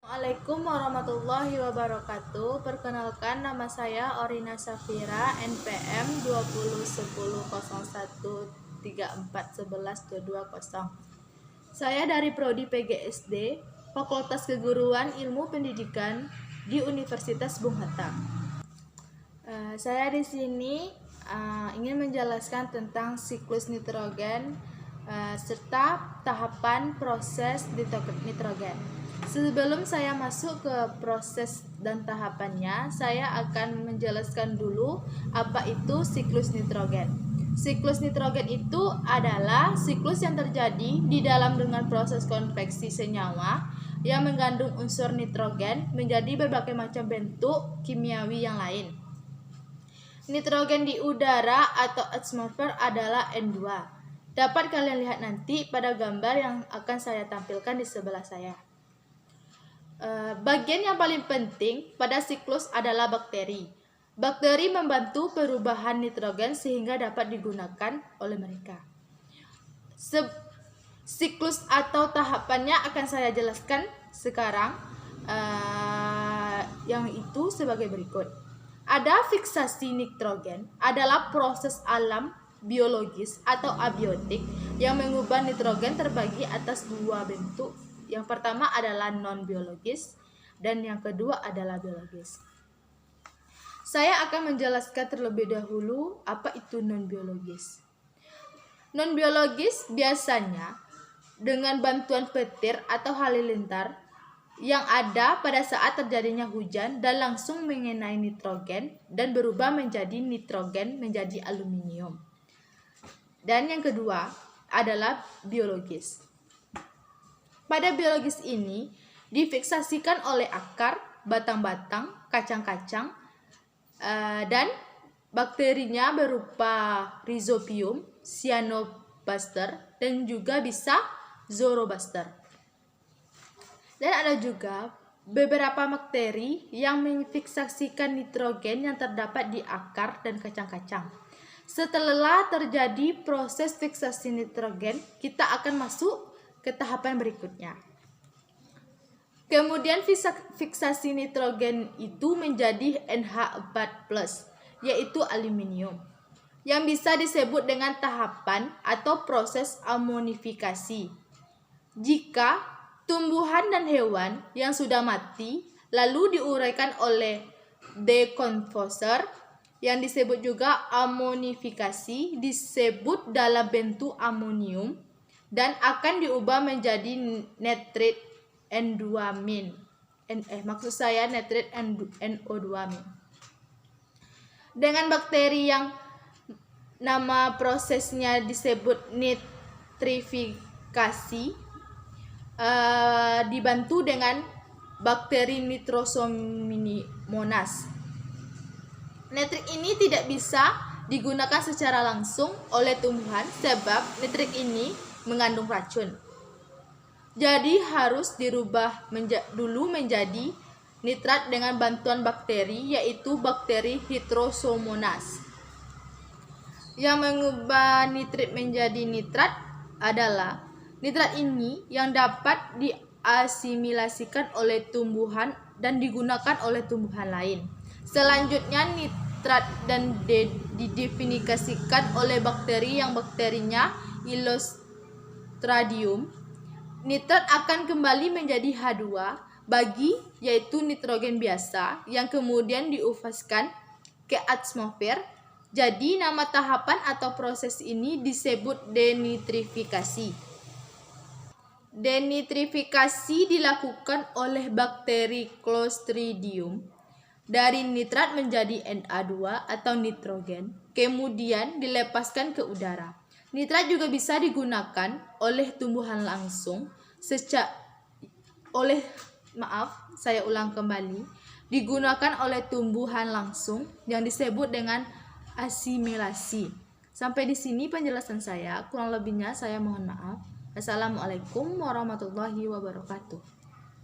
Assalamualaikum warahmatullahi wabarakatuh. Perkenalkan, nama saya Orina Safira, NPM 20100134112220. Saya dari Prodi PGSD, Fakultas Keguruan Ilmu Pendidikan di Universitas Bung Hatta. Saya di sini ingin menjelaskan tentang siklus nitrogen serta tahapan proses nitrogen. Sebelum saya masuk ke proses dan tahapannya, saya akan menjelaskan dulu apa itu siklus nitrogen. Siklus nitrogen itu adalah siklus yang terjadi di dalam dengan proses konveksi senyawa yang mengandung unsur nitrogen menjadi berbagai macam bentuk kimiawi yang lain. Nitrogen di udara atau atmosfer adalah N2. Dapat kalian lihat nanti pada gambar yang akan saya tampilkan di sebelah saya. Bagian yang paling penting pada siklus adalah bakteri. Bakteri membantu perubahan nitrogen sehingga dapat digunakan oleh mereka. Siklus atau tahapannya akan saya jelaskan sekarang, yang itu sebagai berikut. Ada fiksasi nitrogen adalah proses alam biologis atau abiotik yang mengubah nitrogen terbagi atas dua bentuk. Yang pertama adalah non-biologis dan yang kedua adalah biologis. Saya akan menjelaskan terlebih dahulu apa itu non-biologis. Non-biologis biasanya dengan bantuan petir atau halilintar yang ada pada saat terjadinya hujan dan langsung mengenai nitrogen dan berubah menjadi nitrogen menjadi aluminium. Dan yang kedua adalah biologis. Pada biologis ini difiksasikan oleh akar, batang-batang, kacang-kacang, dan bakterinya berupa Rhizobium, Cyanobacter, dan juga bisa Zorobaster. Dan ada juga beberapa bakteri yang memfiksasikan nitrogen yang terdapat di akar dan kacang-kacang. Setelah terjadi proses fiksasi nitrogen, kita akan masuk ke tahapan berikutnya. Kemudian fiksasi nitrogen itu menjadi NH4+, yaitu aluminium, yang bisa disebut dengan tahapan atau proses amonifikasi. Jika tumbuhan dan hewan yang sudah mati lalu diuraikan oleh decomposer yang disebut juga amonifikasi, disebut dalam bentuk amonium dan akan diubah menjadi nitrit N2-. Maksud saya nitrit NO2-. Dengan bakteri yang nama prosesnya disebut nitrifikasi, dibantu dengan bakteri Nitrosomonas. Nitrit ini tidak bisa digunakan secara langsung oleh tumbuhan sebab nitrit ini mengandung racun. Jadi harus dirubah dulu menjadi nitrat dengan bantuan bakteri, yaitu bakteri Nitrosomonas. Yang mengubah nitrit menjadi nitrat adalah nitrat ini yang dapat diasimilasikan oleh tumbuhan dan digunakan oleh tumbuhan lain. Selanjutnya nitrat dan didefinisikan oleh bakteri yang bakterinya Clostridium. Nitrat akan kembali menjadi H2 bagi yaitu nitrogen biasa yang kemudian diufaskan ke atmosfer. Jadi nama tahapan atau proses ini disebut denitrifikasi. Denitrifikasi dilakukan oleh bakteri Clostridium dari nitrat menjadi Na2 atau nitrogen, kemudian dilepaskan ke udara. Nitrat juga bisa digunakan oleh tumbuhan langsung digunakan oleh tumbuhan langsung yang disebut dengan asimilasi. Sampai di sini penjelasan saya, kurang lebihnya saya mohon maaf. Assalamualaikum warahmatullahi wabarakatuh.